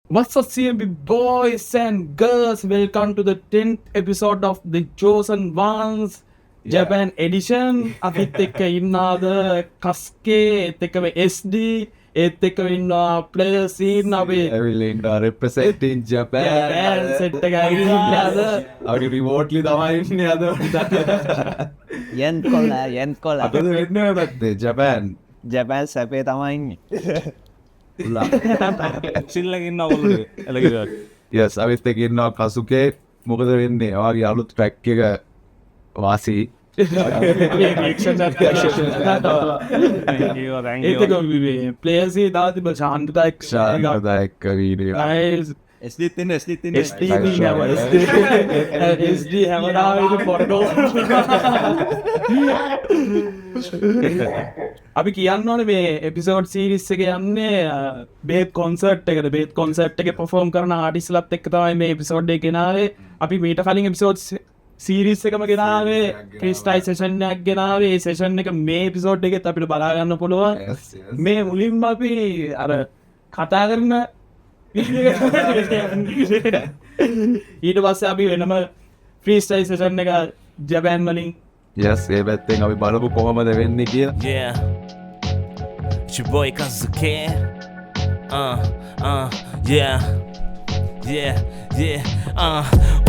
What's up, CMB boys and girls? Welcome to the 10th episode of The Chosen Ones Japan edition. අපිත් එක්ක ඉන්නාද කස්කේ ඒත් එක්කම SD ඒත් එක්කම ඉන්නවා players ඉන්න අපි Everything representing Japan. සෙට් එක ඉන්නාද අපි remotely තමයි ඉන්නේ අද. යන් කොල්ල අද වෙන්නේ නැත්තේ Japan. ජැපැල් සැපේ තමයින්නේ සිල්ලගන්න ඔවුලු එලකිවට Yes, අවිත් එක්ක ඉන්නවා කසුකේ. මොකද වෙන්නේ? ඔයාගේ අලුත් track එක වාසී. ඒත් එක්ක players ඉන්නවා තිබ්බ ශාන්තදායක ශාන්තදායක වීඩියෝ. guys ස්ලිතින්න SD හැමදාම පොඩ්ඩෝ අපි කියන්න ඕනේ මේ එපිසෝඩ් සීරීස් එක යන්නේ බේත් කොන්සර්ට් එකකට. බේත් කොන්සර්ට් එකේ perform කරන ආටිස්ට්ලාත් එක්ක තමයි මේ එපිසෝඩ් එක ගෙනාවේ. අපි මීට කලින් එපිසෝඩ් සීරීස් එකම ගෙනාවේ ෆ්‍රීස්ටයිල් සෙෂන් එකක් ගෙනාවේ. ඒ සෙෂන් එක මේ එපිසෝඩ් එකෙත් අපිට බලා ගන්න පුළුවන්. Yes, yes. මේ මුලින්ම අපි අර කතා කරන ඊට පස්සේ අපි වෙනම ෆ්‍රීස්ටයිල් සෙෂන් එක ජපෑන් වලින් Yes, ඒ පැත්තෙන් අපි බලමු කොහමද වෙන්නේ කියලා. Yeah, it's your boy Kazuke. Yeah, yeah, yeah.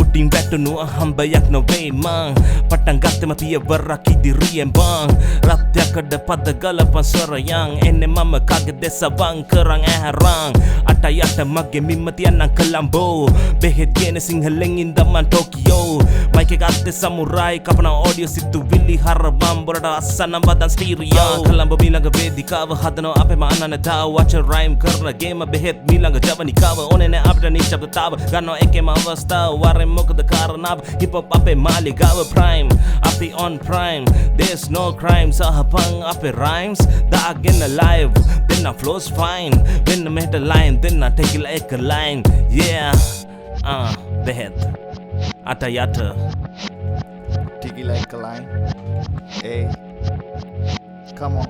උඩින් වැටුණු හම්බයක් නොවේ මං පටන් ගත්තම පියවරක් ඉදිරියෙන් බං රත්යකඩ පද ගලපන් සොරයන් එන්නේ මම කගේ දෙසවන් කරන් ඇහැරන් අටයට මගේ මිම්ම තියන්නම් කලම්බෝ බෙහෙත් ගෙන සිංහලෙන් ඉඳමන් ටෝකියෝ මයික් එක අත්තේ සමුරායි කපන ඔඩියෝ සිතුවිලි හරවම් බොරට අස්සනම් බදන් ස්ටීරියෝ කලම්බ මීළඟ වේදිකාව හදනවා අපේම අනනතාව වච රයිම් කරන ගේම බෙහෙත් මීළඟ ජවනිකාව ඕනේ නෑ අපිට නිශ්ශබ්දතාව ගන්නවා එකේම අවස්ථාව වරෙන් මොකද කාරණාව hip hop අපේ මාලිගාව prime අපි on prime there's no crime සහපන් අපේ rhymes දාගෙන live දෙන්න flows fine වෙන්න මෙහෙට line දෙන්න ටෙකිලා එක line yeah බෙහෙත් අට යට Tiki like a line. Hey, come on.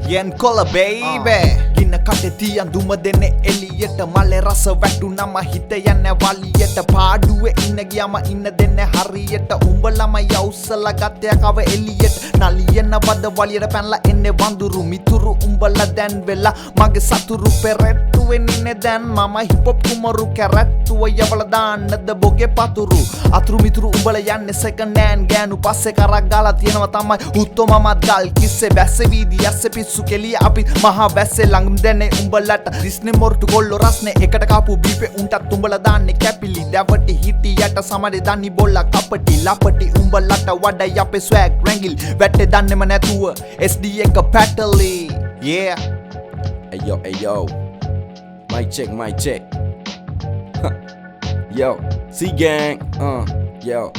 Yen kola baby. Gina kate tiyan duma denne eliyeta male rasa වැටුනම හිත යන්නේ වලියට පාඩුවේ ඉන්න ගියාම ඉන්න දෙන්නේ හරියට උඹලම යවුස්සලා ගත්තය කව එලියට නලියන වද වලියට පැනලා එන්නේ වඳුරු මිතුරු උඹලා දැන් වෙලා මගේ සතුරු පෙරට්ටුවේ ඉන්නේ දැන් මම හිප් හොප් කුමරු කැරට්ටුව යවලා දාන්නද බොගේ පතුරු අතුරු මිතුරු උඹලා යන්නේ සෙකන්ඩ් හෑන්ඩ් ගෑනු පස්සේ කරක් ගාලා තියෙනවා තමයි උත්තමමත් ගල් කිස්සේ බැස්සේ වීදි ඇස්සේ පිස්සු කෙලිය අපි මහා වැස්සේ ළඟම දැනේ උඹලට දිස්නේ මොරටු කොල්ලෝ රස්නේ එකට කාපු බීපේ උන්ටත් උඹලා දාන්නේ කැපිලි දැවටි හිටියට සමරේ දන්නි බොල්ලා කපටි ලපටි උඹලට වඩා යපේ ස්වැග් රැංගිල් වැටේ දන්නේම නැතුව SD එක පැටලි yeah Ayo, mic check. Yo, C gang, yeah.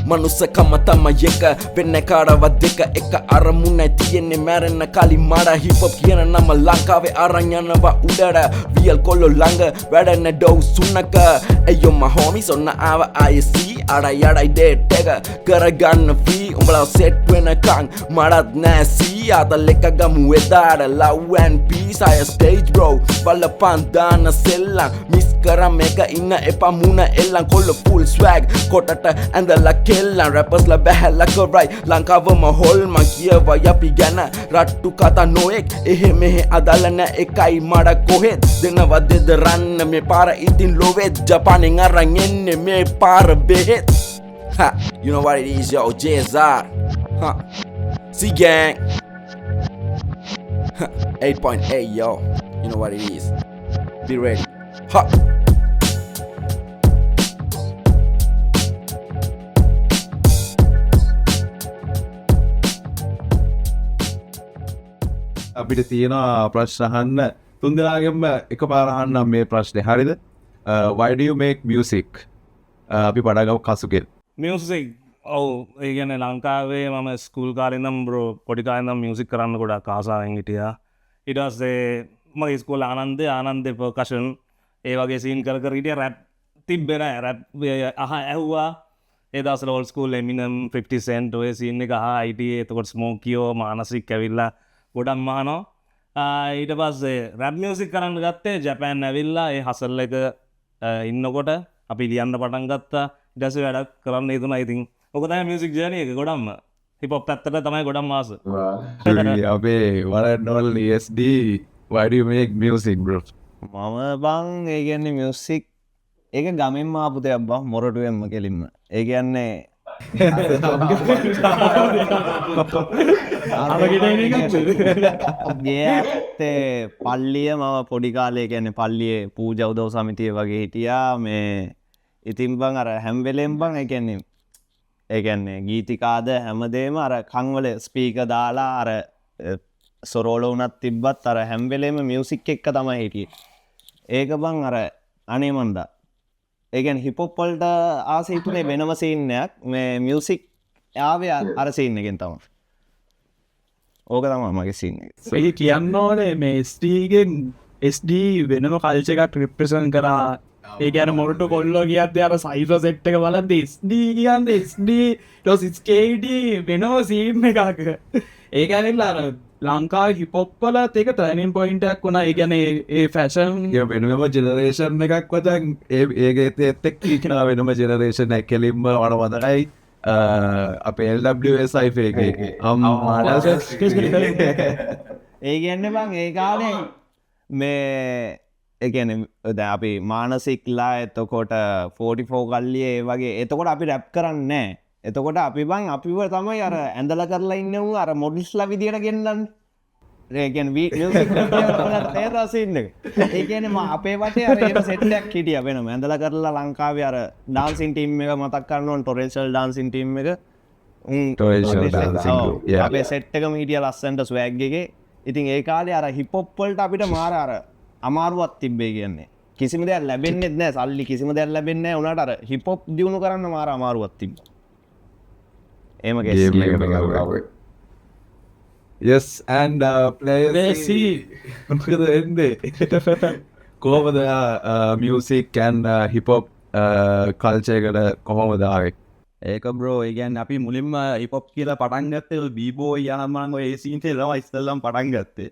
මනුස්සකම තමයි එක වෙන්න කාටවත් දෙක එක අරමුණයි තියෙන්නේ මැරෙන්න කලින් මඩ හිප් හොප් කියන නම ලංකාවේ අරන් යනවා උඩට වියල් කොල්ලෝ ළඟ වැඩන ඩෝ සුන්නක අයියෝ my homies ඔන්න ආව IC අර යඩයි ඩේට් එක කරගන්න ෆ්‍රී උඹලා සෙට් වෙනකන් මඩත් නෑ සී අතල් එක ගමු එදාට love and peace I stage bro බලපන් දාන සෙල්ලම් මිස් කරම් එක ඉන්න එපා මුණ එල්ලන් කොල්ලෝ full swag කොටට ඇඳලා කෙල්ලන් රැපර්ස්ලා බැහැලා කරයි ලංකාවම හොල්ම කියවා යපි ගැන රට්ටු කතා නොඑක් එහෙ මෙහෙ අදාළ නෑ එකයි මඩ කොහෙත් දෙනවා දෙද රන්න මේ පාර ඉතින් ලොවෙත් ජපානෙන් අරන් එන්නේ මේ පාර බෙහෙත් ha you know what it is yo JSR C gang 8.8 yo you know what it is be ready ha අපිට තියෙනවා ප්‍රශ්න අහන්න. තුන්දෙනාගෙම එකපාර අහන්නම් මේ ප්‍රශ්නේ. හරිද? Why do you make music? අපි පටන් ගමු කසුගෙන්. මියසික් ඔව් ඒ කියන්නේ ලංකාවේ මම ස්කූල් කාලේ ඉඳන් බ්‍රෝ පොඩි කාලේ ඉඳන් මියුසික් කරන්න ගොඩක් ආසාවෙන් හිටියා. ඊට පස්සේ මගේ ස්කූල් ආනන්දේ පර්කෂන් ඒ වගේ සීන් කර කර හිටියා. රැප් තිබ්බේ නෑ. රැප් ඇහුවා. ඒ දවස්වල ඕල්ඩ් ස්කූල් එමිනම් 50 සෙන්ට් ඔය සීන් එක අහා හිටියේ. එතකොට ස්මෝකියෝ මානසික් ඇවිල්ලා ගොඩක් මහනවා. ඊට පස්සේ රැප් මියසික් කරන්න ගත්තේ ජැපෑන් ඇවිල්ලා ඒ හසල් එක ඉන්නකොට අපි ලියන්න පටන් ගත්තා ඩැස වැඩක් කරන්න ඉතුන ඉතින් ඔකතයි මියසික් ජනය එක ගොඩම්ම හිපොප් ඇත්තට තමයි ගොඩම් මාස අපේ වරනොල් SD why do you make music bro? මම බං ඒගැන්නේ මියසික් ඒක ගමින් මාපුතයක් බං මොරටුවෙන්ම කෙලින්ම ඒගැන්නේ ගේ ඇත්තේ පල්ලිය මම පොඩිකාලය ගැන පල්ලිය පූජවදව සමිතිය වගේ හිටියා මේ ඉතින් බං අර හැම්වෙලෙන් බං එකන්නේ ඒගැන්නේ ගීතිකාද හැමදේම අර කංවල ස්පීක දාලා අර සොරෝල වනත් තිබ්බත් අර හැම්වෙලේම මියසික් එක්ක තමයි හිටිය ඒක බං අර අනේමන්දා ඒගැන් හිපොප්පල්ට ආසහිතුනේ වෙනම සීන්නයක් මේ මියසික් යාවේ අර සීන්න එකෙන් තම ඕක තම මගේ සින්න ඒ කියන්න ඕනේ මේ ස්ටීගෙන් SD වෙනම කල්චකක් රිප්‍රසන් කරා ඒ ගැන මොරට කොල්ලෝ කියත් අර සයිස සෙට් එක බලද SD කියන්න SD ටොස්කේඩ වෙනම සීම් එකක ඒ ගැනෙල්ලා අර ලංකා හිපොප්පල ඒක ටර්නින් පොයින්ටක් වුණ ඒ ගැන ඒ ෆැෂන් වෙනම ජෙනරේෂන් එකක් වතන් ඒ එත්තෙක් කීකන වෙනම ජෙනරේෂන් එක කෙලින්ම වන වදකයි අපේ LWSI එක ඒ ගැන්න බං ඒ කාලේ මේ එකන ද අපි මානසික්ලා එතකොට 44 කල්ලිය ඒ වගේ එතකොට අපි රැප් කරන්නේ එතකොට අපි බං අපිව තමයි අර ඇඳල කරලා ඉන්නවු අර මොඩිස්ලා විදියට ගෙන්න්නන්න ඒකැන් රසින්න ඒකන අපේ වටේ අර සෙට්ටක් හිටිය වෙන ඇඳල කරලා ලංකාව අර ඩාන්සින් ටීම් එක මතක් කරන්නවන් ටොරේශල් ඩාන්සින් ටීම් එක අපේ සෙට්ටකම හිටිය ලස්සන්ට ස්වෑග්ගේ ඉතින් ඒ කාලේ අර හිපොප්පල්ට අපිට මාර අර අමාරුවත් තිබ්බේ කියන්නේ කිසිම දෙයක් ලැබෙන්නෙත් නෑ සල්ලි කිසිම දෙයක් ලැබෙන්නේ උනට අර හිපොප් දියුණු කරන්න මාර අමාරුවත් තිබ්බ ඒම yes and players එන්නේ කොහොමද music and hip hop culture එකට කොහොමද ආවේ ඒක බ්‍රෝ ඒගැන් අපි මුලින්ම හිපොප් කියලා පටන් ගත්තේ බීබෝ යනමන් ඒ සීන්ට ලවා ඉස්සල්ලම් පටන් ගත්තේ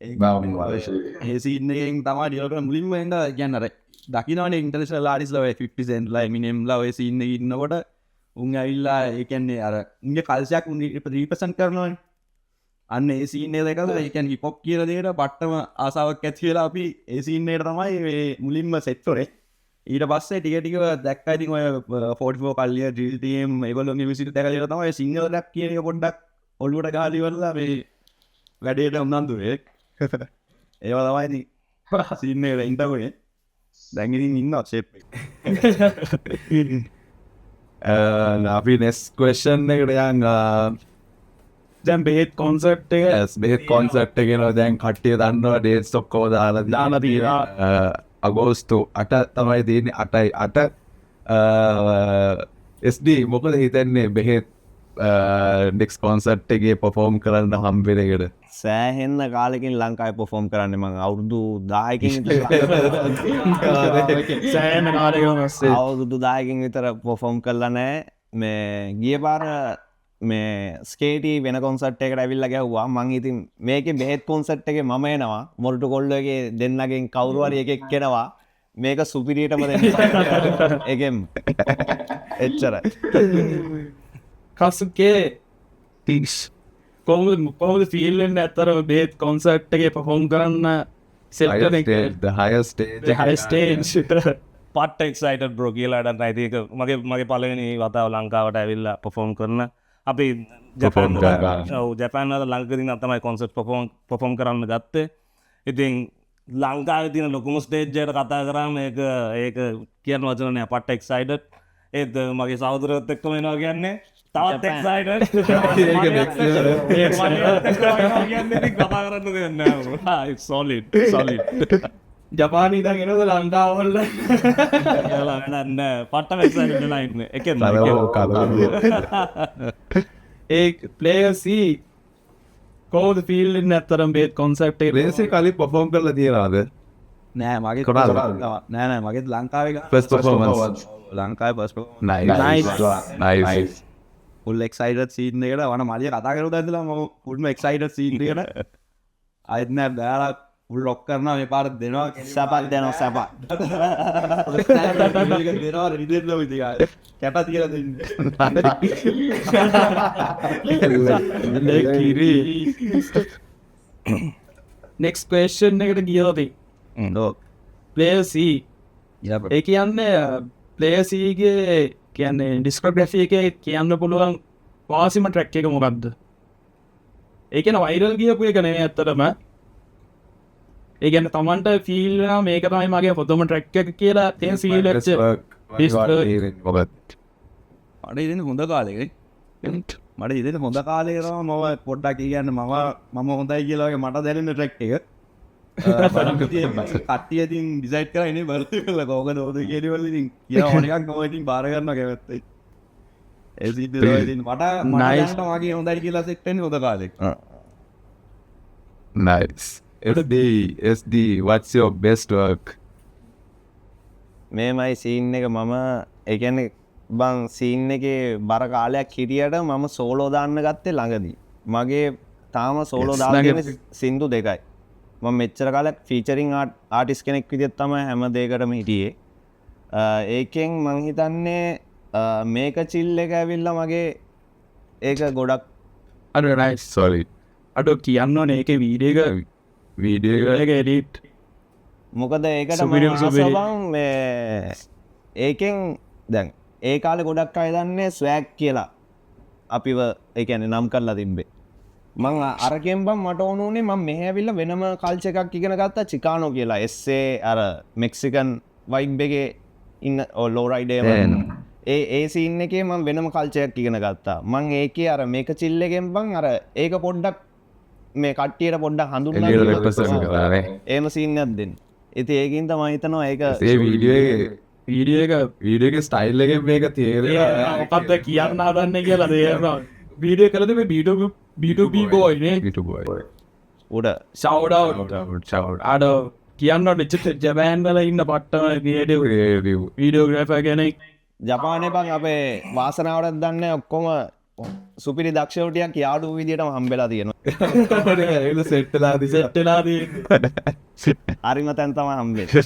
ඒසින්නයෙන් තමා ඩියලට මුලින්ම එද ගැන්නර දකිනවන ඉන්ටර්ශ ලාඩිස්ලව 50 ලයි මිනම් ලව සින්න ඉන්නකොට උන් ඇවිල්ලා ඒකන්නේ අර උන්ගේ කල්සයක් උන් රීපසන් කරනවන් අන්න ඒසින්නේ දෙකද ඒකැන් හිපොප් කියල දේට පට්ටම ආසාාවක් ඇත් කියලා අපි ඒසින්නයට තමයි මුලින්ම සෙට්ටොරේ ඊට පස්සේ ටිකටික දැක්කයිති ඔය 44 කල්ලිය ඩිල්ටම් ඒගොල විසිට දැකලට තමයි සිංහල දැක් කියන පොඩ්ඩක් ඔල්ලුවට ගාලිවල්ලා මේ වැඩේට උන්නන්දුවේ ඒවා තමයිති සින්නට ඉන්ටකොේ දැඟිරින් ඉන්න ශේප් අපි නෙස් කවේෂන් එකට යන් දැම් බෙහෙත් කොන්සට් එක බෙත් කොන්සට් එකෙන දැන් කට්ටිය දන්නවා ඩේට් ස්ටොක්කෝ දාන තිීලා අගෝස්තු 8 තමයි තියන්නේ 8 SD මොකද හිතන්නේ බෙහෙත් ඩෙක්ස් කොන්සට් එකේ පොෆෝම් කරන්න හම්බෙනකට සෑහෙන්න කාලෙකින් ලංකායි පොෆෝම් කරන්න මං අවුරුදු දායකින් සෑන කාලකස්සේ අවුරුදු දායකින් විතර පොෆෝම් කරලා නෑ මේ ගිය පාර මේ ස්කේටී වෙන කොන්සට් එකට ඇවිල්ල ගැව්වා මං ඉතින් මේක බෙහෙත් කොන්සට් එක මම එනවා මොරටු කොල්ලගේ දෙන්නගෙන් කවුරුවර එකෙක් කෙනවා මේක සුපිරියටම එකම් එච්චර කසුකේ ටික්ස් කොහොමද ෆිල්ලෙන් ඇත්තර බේත් කොන්සට් එක පොෆෝම් කරන්න පට එක්සයිට බ්‍රෝ කියලාට අයිතික මගේ පලවෙනි වතාව ලංකාවට ඇවිල්ලා පොෆෝම් කරන අපි ජැපන්ල ලංකදින අතමයි කොන්සට් පොෆෝම් කරන්න ගත්තේ ඉතින් ලංකාව තින ලොකුම ස්ටේජ්ජයට කතා කරන්න ඒක කියන්න වචනනය පට්ට එක්සයිඩට් ඒත් මගේ සෞදරත් එක්කම එනවා කියන්නේ තවත් එක්සයිඩට් කතා කරන්න දෙන්න සොලිඩ් ජපානී දගෙනද ලංකාවල්ල න්න පට්ට වෙක්සයින්න එක ඒ පලේසී කෝද ෆිල්ලෙන් ඇත්තරම් බේත් කොන්සට් රේසේ කලි පොෆෝම් කරලා තියෙනවාද නෑ මගේ නෑනෑ මගේ ලංකාව ලංකායි පස් උල් එක්සයිට සීනකට වන මලිය කතා කරු ඇදලා ම පුල්ම එක්සයිට සීනකට අයිත්නෑ බෑලා උල් ලොක් කරනවා මේ පාර දෙනවා සැපක් දෙනවා සැපක්. දෙනවා රිදෙන්න විදිහ කැට තියලා දෙන්න. කිරි නෙක්ස් ක්වේෂන් එකට ගියෝති ප්ලේසි ඒ කියන්නේ ප්ලේසීගේ කියන්නේ ඩිස්කෝග්‍රෆි එක කියන්න පුළුවන් වාසිම ට්‍රැක් එක මොකක්ද ඒකන වයිරල් ගියපු එක නේ ඇත්තටම ඒගැන තමන්ට ෆිල් මේක තමයි මගේ පොතම ට්‍රැක් එක කියලා තේ සීල මොකද මට ඉදෙන හොඳ කාලෙක මට ඉදෙන හොඳ කාලේරම මම පොඩ්ඩක් කියන්න මම හොඳයි කියලාගේ මට දැනෙන ට්‍රැක් එක කට්ටියතින් ඩිසයිට් කර එන්නේ බර්ත කල කෝක දෝද කියවලින් කිය ඕනකක් නොවටින් බාරගන්න කැවත්තයි මට මට මගේ හොඳයි කියලා සෙක්ටෙන් හොඳ කාලෙක් nice SD what's your best work මේමයි සීන් එක මම එකන බං සීන් එක බර කාලයක් හිටියට මම සෝලෝ දාන්න ගත්තේ ළඟදී මගේ තාම සෝලෝ දාගෙන සින්දු දෙකයි මම මෙච්චර කාලයක් ෆීචරින් ආටිස් කෙනෙක් විදිහට තමයි හැම දෙයකටම හිටියේ ඒකෙන් මං හිතන්නේ මේක චිල් එක ඇවිල්ලා මගේ ඒක ගොඩක් අඩ නයිස් sorry අඩ කියන්න ඕන ඒක වීඩියෝ එක එඩිට් මොකද ඒකට සුපිරිම සුපිරි. බං ඒකෙන් දැන් ඒ කාලේ ගොඩක් අය දන්නේ ස්වෑග් කියලා අපිව ඒ කියන්නේ නම් කරලා තිබ්බේ මං අරකෙන් බං මට ඕන උනේ මම මෙහෙ ඇවිල්ලා වෙනම කල්චර් එකක් ඉගෙන ගත්තා චිකානෝ කියලා එස්සේ අර මෙක්සිකන් වයිබ් එකේ ඉන්න ලෝ රයිඩර් ඒ සීන් එකේ මම වෙනම කල්චර් එකක් ඉගෙන ගත්තා මං ඒකේ අර මේක චිල් එකෙන් බං අර ඒක පොඩ්ඩක් මේ කට්ටියට පොඩ්ඩක් හඳුන්වන්න එහෙම සීන් එකක් දෙන්න ඉතින් ඒකින් තමයි හිතනවා ඒක ඒ වීඩියෝ එක ස්ටයිල් එකෙන් මේක තේරෙනවා මොකක්ද කියන්න හදන්න කියලා තේරෙනවා වීඩියෝ කළද මේ B2B boy නේ උඩ shout අඩ කියන්න ජපෑන් වල ඉන්න පට්ටම වීඩියෝග්‍රාෆර් කෙනෙක් ජපානයේ බං අපේ වාසනාවටත් දන්නේ ඔක්කොම සුපිරි දක්ෂවටියක් යාඩු විදියටම හම්බෙලා තියෙනවා සෙට්ටලාදී හරිම තැන් තමයි හම්බෙන්නේ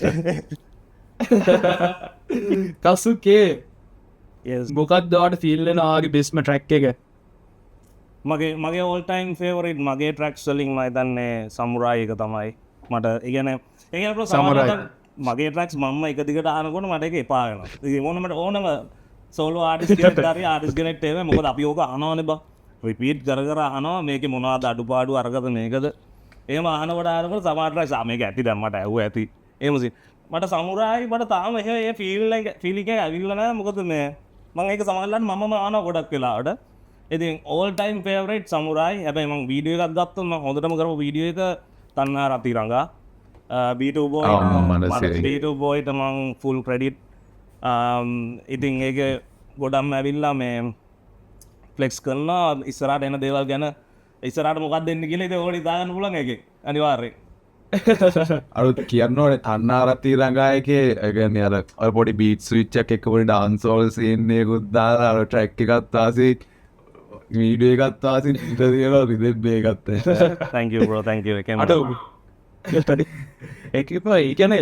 කසුකේ මොකක් දවට ෆිල්ලෙන ආගේ බෙස්ම ට්‍රැක් එක මගේ ඕල්ටයින් ෆේවරට් මගේ ට්‍රක්ස් වලින් මයි දන්නේ සමුරායි එක තමයි මට ඉගැන Samurai. මගේ ට්‍රක්ස් මම එක දිගට ආනකොට මට එක එපාගෙන ඕනමට ඕනම සෝල ආඩිස් ර ආඩිස් ගෙනෙක්ටේ මොකද අපි ඕක අනවන බ රිපීට් කර අනවා මේක මොනාද අඩු පාඩු අරගත මේකද ඒම ආනවට ආනකට සමාටරයි සාමයක ඇති දැම්මට ඇව ඇති ඒමසි මට සමුරායි මට තාම ඒ ෆිලික ඇවිල්ලන මොකද මේ මං ඒක සමල්ලන් මම ආන ගොඩක් වෙලාට ඉතින් ඕල්ටයිම් ෆේවරේට් සමුරයි හැබයි මං වීඩියෝ එකක් ගත්තම හොඳටම කරපු වීඩියෝ එක තන්නා රති රඟා බීට බෝයිට මං ෆුල් ක්‍රඩිට් ඉතින් ඒක ගොඩම් ඇවිල්ලා මේ ෆලෙක්ස් කරලා ඉස්සරට එන දේවල් ගැන ඉස්සරට මොකක් දෙන්න කියල ඕඩි දාගන්න පුලන් එක අනිවාර්ය අරු කියන්න ඕනේ තන්නාරත්ති රඟායකේ ඇගැන අර පොඩි බීට් ස්විච්චක් එක්කපොඩි ඩාන්සෝල් සීන්නේ කුද්දාලා අර ට්‍රැක් එකත්තාසි වීඩියෝ එකත්තාසි ඉන්ටදියල රිදෙබ්බේ ගත්තේ අට එකප ඒකන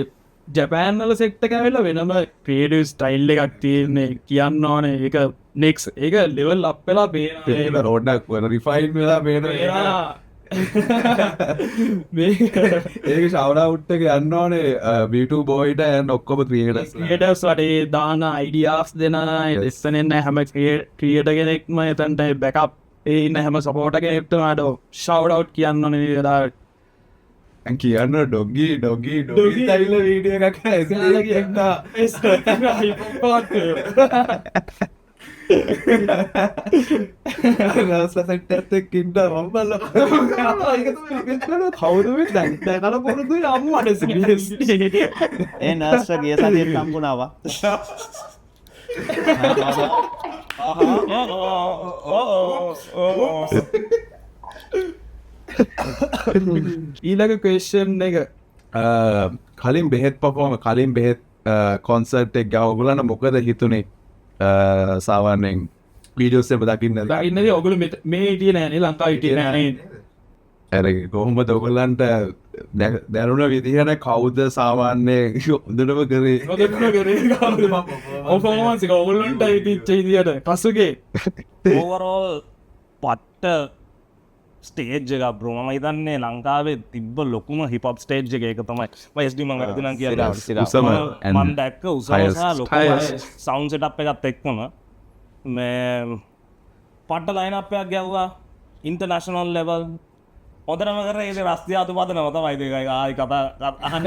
ජපෑන්වල සෙක්ට කැවෙල වෙනම ක්‍රේඩ ස්ටයිල් එකක් තියන්නේ කියන්න ඕන ඒක නෙක්ස් ඒක ලෙවල් අප්පෙලා පේන රෝඩක් වන රිෆයින් වෙලා පේන ඒක ශවඩවුට්ටක යන්න ඕනේ බිට බෝයිට ඇන් ඔක්කොම ක්‍රියටස් වටේ දාන අයිඩියස් දෙන එස්සනෙන්න හැම ක්‍රියට කෙනෙක්ම එතන්ට බැකප් ඒන්න හැම සපෝට කෙනෙක්ටමට ශවඩව් කියන්න ඕන දා කියන්න ඩොගී තයිල්ල වීඩිය එකක් කියන්න සැට්ටෙක්කින්ට රොම්බල්ල කවුරුව දැන්තැනල පොරදු අම්ම අඩස ඒ නර්ස ගිය සතිය සම්පුනාවා ඊළඟ කේෂන් එක කලින් බෙහෙත් පපෝම කලින් බෙහෙත් කොන්සර්ට් එක් ගවගුලන්න මොකද හිතුනේ සාවන්නෙන් වීඩියෝස්සෙම දකින්න ඉන්න ඔගුල මේ ඉටිය නෑනේ ලංකා ඉටිය නෑන ඇර කොහොම දොගලන්ට දැනුන විදිහට කවුද සාමාන්‍ය හොඳටම කරේ ඔෆෝමන්සික ඔගුල්ලන්ට ඉතිච්චයිදියට පසුගේ ඕවරෝල් පට්ට ස්ටේජ් එක බ්‍රෝ මම හිතන්නේ ලංකාවේ තිබ්බ ලොකුම හිපොප් ස්ටේජ් එක ඒක තමයි ස්ඩ මං ඇතිනම් කිය මන් දැක්ක උසසා ලොක සෞන්් සටප් එකත් එක්වම මේ පට්ට ලයිනපයක් ගැව්වා ඉන්ටර්නශනල් ලෙවල් හොදරම කර ඒ රස්තියාතු පද නවත වයිදකයි ආයි කතා අහන්න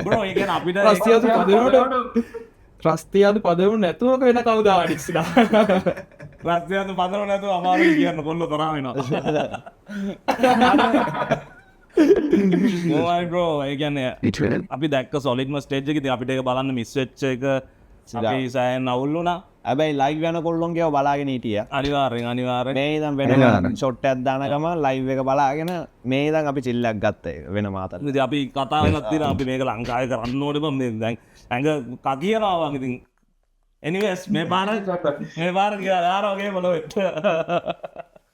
බ්‍රෝ ඒ අපිට රස්තියාතු පදවට රස්තියාතු පදවු නැතුවක වෙන කවුද ආඩික්සිට රස්තියාතු පදර නැතු අමාරු කියන්න කොල්ල තරාවෙන මෝයිඩෝ ඒ කියන්නේ අපි දැක්ක සොලිඩ්ම ස්ටේජ් එකේ අපිට ඒක බලන්න මිස් වෙච්ච එක අපි සෑහෙන අවුල් වුණා හැබැයි ලයිව් වෙන කොල්ලොන්ගේ බලාගෙන හිටිය අනිවාර්යෙන් මේ ඉදම් වෙන ෂොට් එකක් දානකම ලයිව් එක බලාගෙන මේ ඉදන් අපි චිල්ලක් ගත්තා වෙන මාතර ඉතින් අපි කතා වෙනත් තියෙනවා අපි මේක ලංකාවේ කරන්න ඕනේ බම් මේ දැන් ඇඟ කකියනවා වගේ ඉතින් එනිවේස් මේ පාර කියලා දාරෝගේ බලවෙට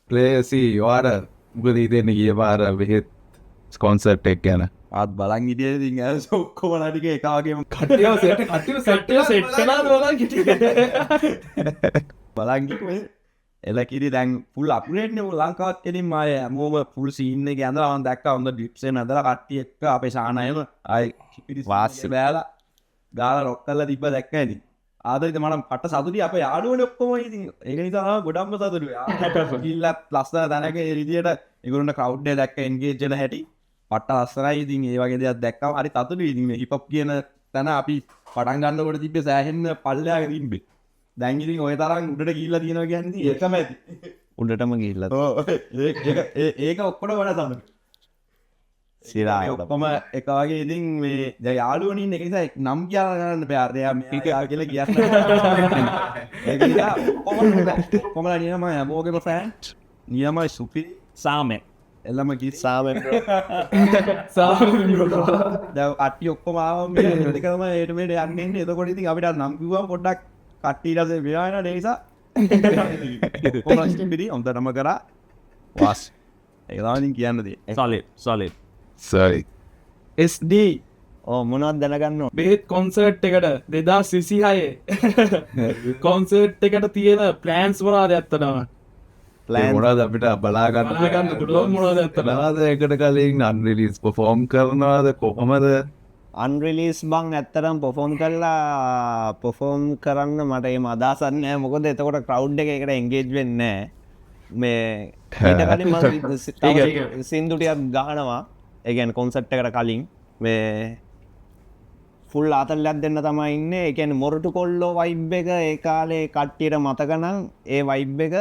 ප්ලේසි වාර මොකද ඉතින් ගිය පාර බෙහෙත් ස්කොන්සර්ට් එක ගැන ආත් බලන් හිටියේ ඉතින් ඇස් ඔක්කොම ටික එක වගේම කට්ටියව සෙට් කළා දෝලා කිටියේ බලන් ගිහුවේ එලකිරි දැන් ෆුල් අප්ග්‍රේඩ් නේ ලංකාවත් කෙලින්ම ආය හැමෝම ෆුල් සීන් එකේ ඇඳලා මම දැක්කා හොඳ ඩ්‍රිප්ස් එක ඇඳලා කට්ටිය එක්ක අපේ සානයම ආයි වාස්සේ බෑලා ගාලා රොක් කරලා තිබ්බ දැක්කා ඉතින් ආදරිත මම පට සතුටි අපේ යාළුවනේ ඔක්කොම ඉතින් ඒක නිසා තමයි ගොඩක්ම සතුටුයි ගිල්ලත් ලස්සන තැනක ඒ විදියට ඒගොල්ලන්ට ක්‍රවුඩ් එක දැක්ක එන්ගේජ් වෙන හැටි පට්ට ලස්සනයි ඉතින් ඒ වගේ දෙයක් දැක්කම හරි සතුටුයි ඉතින් මේ හිප් හොප් කියන තැන අපි පටන් ගන්නකොට තිබ්බේ සෑහෙන්න පල්ලෙහාක තිබ්බේ දැන් ඉතින් ඔය තරම් උඩට ගිහිල්ලා තියෙනවා කියන්නේ ඉතින් ඒකම ඇති උඩටම ගිහිල්ලා ඔව් ඒක ඔක්කොම වඩා තමයි සිරා ඔක්කොම එක වගේ ඉතින් මේ දැන් යාළුවනේ ඉන්න එක නිසා නම් කියලා ගන්න බෑ අරයා මේක කියලා කියන්න ඒක නිසා කොමලා නියම හැමෝගෙම ෆෑන් නියමයි සුපිරි සාමේ එළම කි සාමෙන් දැන් අට්ටි ඔක්කොම ආවම මේ දෙක තමයි ඒට මෙහෙට යන්නේ ඉන්නේ එතකොට ඉතින් අපිට නම් කිව්වම පොඩ්ඩක් කට්ටියට වෙනවා නේද ඒ නිසා කොමලා ඉතින් හොඳටම කරා වාස් ඒක තමයි ඉතින් කියන්න තියෙන්නේ සොලිඩ් සරි SD ඕ මොනවද දැනගන්න ඕන බෙහෙත් කොන්සර්ට් එකට 2026 කොන්සර්ට් එකට තියෙන ප්ලෑන්ස් මොනවද ඇත්තටම මොනවද අපිට බලාගන්න බලාගන්න පුළුවන් මොනවද ඇත්තටම බලාද එකට කලින් අන්රිලීස් පොෆෝම් කරනවාද කොහොමද අන්රිලීස් බං ඇත්තරම් පොෆෝම් කරලා පොෆෝම් කරන්න මට ඒ අදහසක් නෑ මොකද එතකොට ක්‍රවුඩ් එක එකට එන්ගේජ් වෙන්නේ නෑ මේ ඊට කලින් මම සින්දු ටිකක් ගහනවා ඒ කියන්නේ කොන්සර්ට් එකට කලින් මේ ෆුල් ආතල්ලයක් දෙන්න තමයි ඉන්නේ ඒ කියන්නේ මොරටු කොල්ලෝ වයිබ් එක ඒ කාලේ කට්ටියට මතක නම් ඒ වයිබ් එක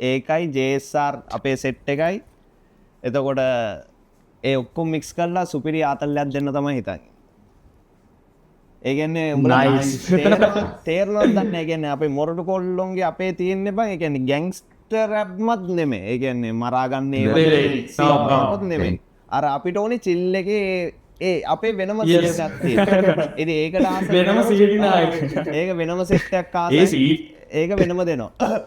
ඒකයි JSR අපේ සෙට් එකයි එතකොට ඒ ඔක්කොම මික්ස් කරලා සුපිරි ආතල්ලයක් දෙන්න තමයි හිතන්නේ ඒ කියන්නේ තේරෙනවද දන්නේ ඒ කියන්නේ අපේ මොරටු කොල්ලොන්ගේ අපේ තියෙන්නේ බං ඒ කියන්නේ ගෑන්ග්ස්ටර් රැප්මත් නෙමෙයි ඒ කියන්නේ මරාගන්නේ නෙමෙයි අර අපිට ඕනේ චිල් එකේ ඒ අපේ වෙනම සීන් එකක් තියෙනවා ඉතින් ඒකට ආස වෙනම සීන් ඒක වෙනම සෙට් එකක් ආස ඒක වෙනම දෙනවා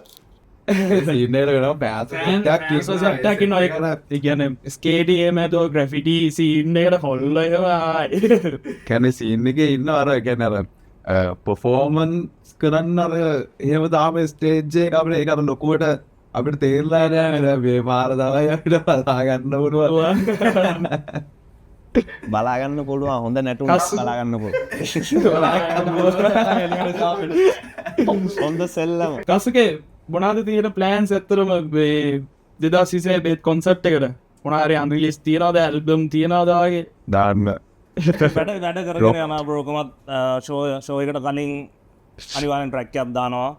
සින්නට වෙන පැසටකින් ඔය කියන ස්කේඩියම ඇතුව ග්‍රෆිටි සින්න එකට හොල්ලවා කැන සින්න එක ඉන්න අර ගැන අර පොෆෝමන්ස් කරන්න අර එහෙම දාම ස්ටේජ්ජය අපට ඒකට ලොකුවට අපිට තේරලා නෑ මේ පාර තමයි අපිට බලාගන්න පුළුවන් බලාගන්න පුළුවන් හොඳ නැටුම් බලාගන්න පුළුවන් හොඳ සෙල්ලම කසුකේ මොනාද තියෙන ප්ලෑන්ස් ඇත්තරම 2026 බෙහෙත් කොන්සර්ට් එකට මොනාරි අන්රිලිස් තියනවද ඇල්බම් තියනවදගේ දාන්න වැඩ කරගෙන යන බ්‍රෝකමත් ෂෝ එකට කලින් අනිවාර්යෙන් ට්‍රැක් එකක් දානවා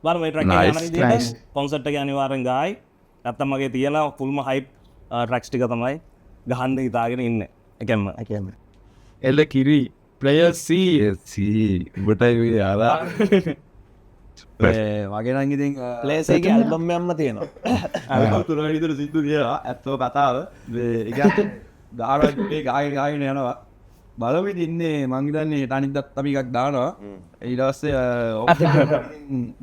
බර මේ ට්‍රැක් එක යන විදිහට කොන්සර්ට් එක අනිවාර්යෙන් ගායි නැත්තම් මගේ තියෙන ෆුල්ම හයිප් ට්‍රැක්ස් ටික තමයි ගහන්න හිතාගෙන ඉන්නේ එකෙන්ම එල්ල කිරි ප්ලේයර් C උබටයි යාලා වගේ නම් ඉතින් ප්ලේසේගේ ඇල්බම් එකක්ම තියෙනවා තුන විතර සිද්ධු කියලා ඇත්තෝ කතාව ඒ ගාන ගාගෙන යනවා බලවිට ඉන්නේ මංගිතන්නේ ටනිදත් අපි එකක් දානවා ඊටස්සේ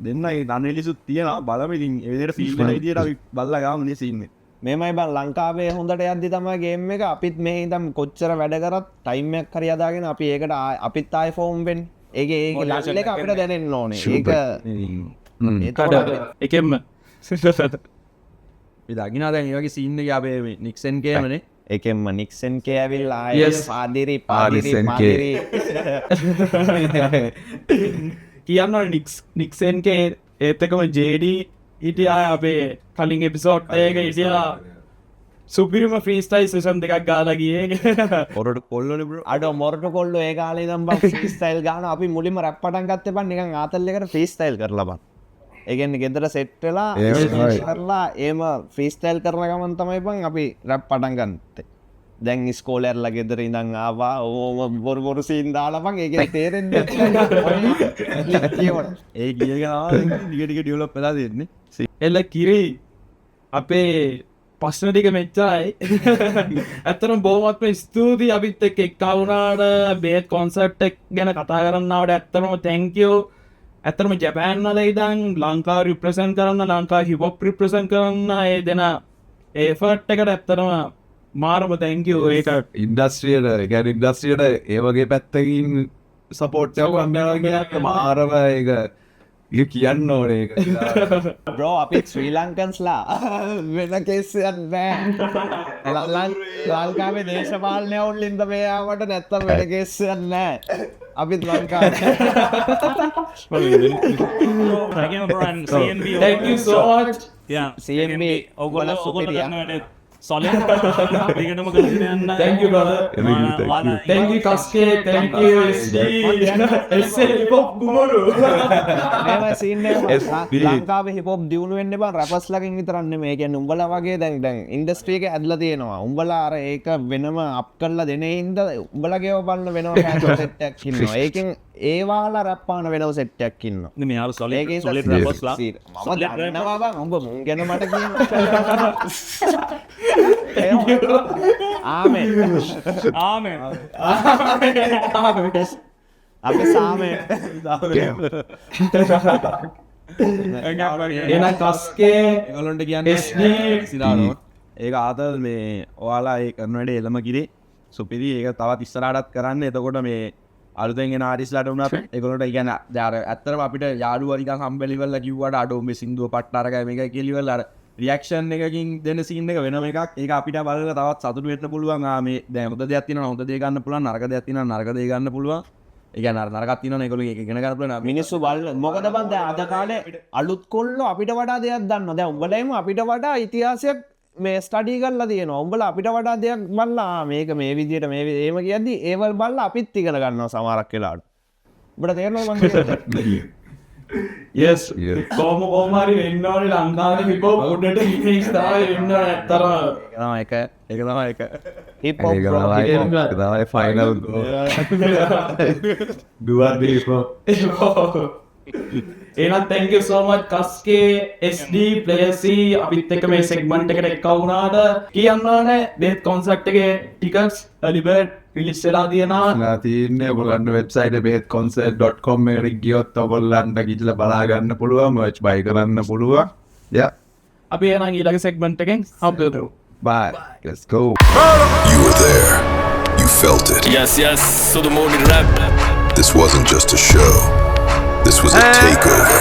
දෙන්න දන්නලිසුත් තියෙන බලමිතින් එවිට ෆිල්ම් ඉදියට අපි බල්ල ගාම සින්නේ මෙමයි බන් ලංකාවේ හොඳට යද්දි තමයි ගේම් එක අපිත් මේ ඉඳන් කොච්චර වැඩ කරත් ටයිම් එකක් හරි අදාගෙන අපි ඒකට අපිත් ආයි ෆෝම් වෙන්නේ ඒකේ ලෙවල් එක අපිට දැනෙන්න ඕනේ ඒක එකෙම දකිනා දැන් ඒ වගේ සීන් එක අපේ නික්සන් කේමනේ එකෙන්ම නික්සන් කෑවිල් ආය Yes. පාදිරි Nickson පාදිරි කියන්න නික්සන්ගේ ඒත්තකම ජේඩී හිටියා අපේ කලින් එපිසෝට් ඒක ඉසිලා සුපිරිම ෆ්‍රීස්ටයිල් සෙෂන් දෙකක් ගාලා ගියේ ඔරට කොල්ලන බ්‍රෝ අඩ මොරට කොල්ල ඒ කාලේ දම් ෆ්‍රීස්ටයිල් ගාන අපි මුලින්ම රැප් පටන් ගත්තේ බන් නිකන් ආතල් එකට ෆ්‍රීස්ටයිල් කරලා බන් ඒ කියන්නේ ගෙදර සෙට් වෙලා කරලා ඒම ෆ්‍රීස්ටයිල් කරන ගමන් තමයි බන් අපි රැප් පටන් ගත්තේ දැන් ඉස්කෝලේ ඇරලා ගෙදර ඉඳන් ආවා ඕම බොරු සීන් දාලා බන් ඒක තේරෙන්නේ නැහැ ඒ ගියගෙන ටික ටික ඩෙවලොප් වෙලා දෙන්නේ එල්ල කිරි අපේ පශ්න ටික මෙච්චායි ඇතරම් බෝමත්ම ස්තුතියි අපිත් එක් එක්කවුණාට බේත් කොන්සර්ට් එක ගැන කතා කරන්නාවට ඇත්තරම තැංකයෝ ඇතරම ජැපෑන්වල ඉදන් ලංකා රිප්‍රසන් කරන්න ලංකා හිපොප් රිප්‍රසන් කරන්න ඒ දෙන ඒෆර්ට් එකට ඇත්තරම මාරම තැංකයෝ ඒක ඉන්ඩස්ට්‍රියට ගැන ඉන්ඩස්ට්‍රියට ඒවගේ පැත්තකින් සපෝට් යවගන්නගේ මාරව එක කියන්න ඕනේ ඒක බ්‍රෝ අපි ශ්‍රී ලංකන්ස්ලා වෙන කෙස්සයන් නෑ ලංකාවේ දේශපාලනය ඔවුන්ලින්ද මේයාවට නැත්තම් වෙන කෙස්සයන් නෑ අපිත් Lanka thank you so much CMB ඔගොල්ල සුපිරියා. සොල දිගටම කරගෙන යන්න thank you brother thank you Kaske thank you SD SL pop guru මේවා සීන් එක SB. ලංකාවේ හිප් හොප් දියුණු වෙන්න බං රැපර්ස් ලගෙන් විතරක් නෙමෙයි. ඒ කියන්නේ උඹලා වගේ දැන් ඉන්ඩස්ට්‍රි එකේ ඇදලා තියෙනවා. උඹලා අර ඒක වෙනම අප් කරලා දෙන හින්දා උඹලගේව බලන වෙනම ෆෑන් සෙට් එකක් ඉන්නවා. ඒකෙන් ඒ වාලා රැප් පාන වෙනම සෙට් එකක් ඉන්නවා. මේ යාළු සොල ඒකේ සොලිඩ් සීන්. රැපර්ස්ලා මම දන්නවා බං උඹ මුන් ගැන මට කියන්න. ආමෙන්. ආමෙන් අපි සාමෙන්. එන කස්කේ ඒගොල්ලන්ට කියන්නේ SD. සිරානෝ ඒක ආතල් මේ ඔයාලා ඒ කරන වැඩේ එළම කිරේ සුපිරි ඒක තවත් ඉස්සරහටත් කරන්න එතකොට මේ අලුතෙන් එන ආටිස්ලාට වුණත් ඒගොල්ලන්ට කියන්නේ දැන් ඇත්තටම අපිට යාළුවා නිකන් හම්බෙලි වෙලා කිව්වට අඩෝ මේ සින්දුව පට්ට අරගයි මේකයි කියලා ඉවරලා අර රියැක්ෂන් එකකින් දෙන සීන් එක වෙනම එකක් ඒක අපිට බලලා තවත් සතුටු වෙන්න පුළුවන් මේ දැන් හොඳ දෙයක් තියෙනවා හොඳ දේ ගන්න පුළුවන් නරක දෙයක් තියෙනවා නරක දේ ගන්න පුළුවන් ඒ කියන්නේ අර නරකක් තියෙනවනේ ඒගොල්ලෝ ඒක ඉගෙන ගන්න පුළුවන් මිනිස්සු බලන මොකද බං දැන් අද කාලේ අලුත් කොල්ලෝ අපිට වඩා දෙයක් දන්නවා. දැන් උඹලයිම අපිට වඩා ඉතිහාසයක් මේ ස්ටඩි කරලා තියෙනවා. උඹලා අපිට වඩා දෙයක් බලලා මේක මේ විදියට මේ එහෙම කියද්දි ඒවල් බලලා අපිත් ඉගෙන ගන්නවා සමහරක් වෙලාවට. උඹට තේරෙනවද මං කියන්නේ? yes කොහොමහරි වෙන්න ඕනේ ලංකාවේ හිප් හොප් උඩට ඉමේජ් තමයි වෙන්න ඕනේ ඇත්තටම ඒක තමයි එක හිප් හොප් ඒක බ්‍රෝ තමයි ෆයිනල් දුවත් දීපෝ එහෙනම් thank you so much කස්කේ SD player C අපිත් එක්ක මේ segment එකට එක්ක වුණාට කියන්න ඕනේ බේත් කොන්සර්ට් එකේ ටිකට්ස් early bird release වෙලා තියෙනවා තියන්නේ ඔයගොල්ලන්ට වෙබ්සයිට් behethconcert.com එකට ගියොත් ඔයගොල්ලන්ට ගිහිල්ලා බලා ගන්න පුළුවන් merch buy කරන්න පුළුවන් yeah අපි එහෙනම් ඊළඟ segment එකෙන් හම්බෙමු bye let's go You were there. You felt it. Yes, so the morning rap. This wasn't just a show. This was a takeover.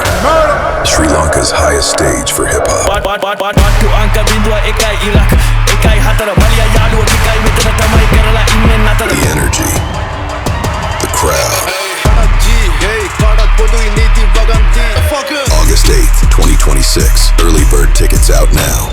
Sri Lanka's highest stage for hip hop. Batu angka bindua ekai Iraq ekai hatara malia yalu tikai mitana tamai kerala innen natara The energy. The crowd. August 8th, 2026. Early bird tickets out now.